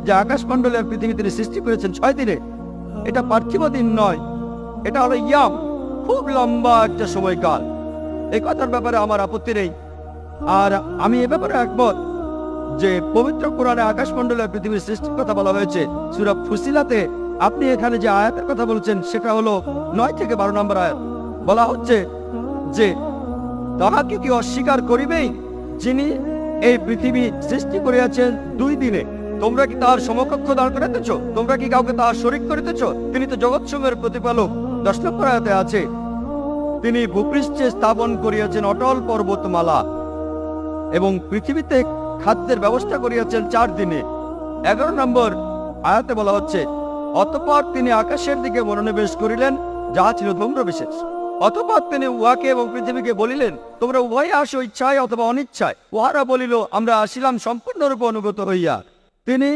যে আকাশমণ্ডলের পৃথিবী তিনি সৃষ্টি করেছেন 6 দিনে, এটা পার্থিব দিন নয়, এটা হলো ইয়াম, খুব লম্বা একটা সময়কাল। এই কথার ব্যাপারে আমার আপত্তি নেই। আর আমি এ ব্যাপারে একমত যে পবিত্র কোরআনে আকাশমণ্ডলের পৃথিবীর সৃষ্টির কথা বলা হয়েছে সূরা ফুসিলাতে। আপনি এখানে যে আয়াতের কথা বলছেন সেটা হলো 9 থেকে 12 নম্বর আয়াত। বলা হচ্ছে যে তাহাকে কি অস্বীকার করিবেই যিনি এই পৃথিবী সৃষ্টি করিয়াছেন 2 দিনে? তোমরা কি তাহার সমকক্ষ দাঁড় করিতেছ? তোমরা কি কাউকে তাহার শরীক করিতেছ? তিনি তো জগৎসমূহের প্রতিপালক। 10 নম্বর আয়াতে আছে তিনি ভূপৃষ্ঠে স্থাপন করিয়াছেন অটল পর্বতমালা এবং পৃথিবীতে খাদ্যের ব্যবস্থা করিয়াছেন 4 দিনে। 11 নম্বর আয়াতে বলা হচ্ছে অতঃপর তিনি আকাশের দিকে মনোনিবেশ করিলেন, যাহা ছিল ধূম্রবিশেষ। অতঃপর তিনি উহাকে এবং পৃথিবীকে বলিলেন, তোমরা উভয়ে আসো ইচ্ছায় অথবা অনিচ্ছায়। উহারা বলিল, আমরা আসিলাম সম্পূর্ণরূপে অনুগত হইয়া। তিনি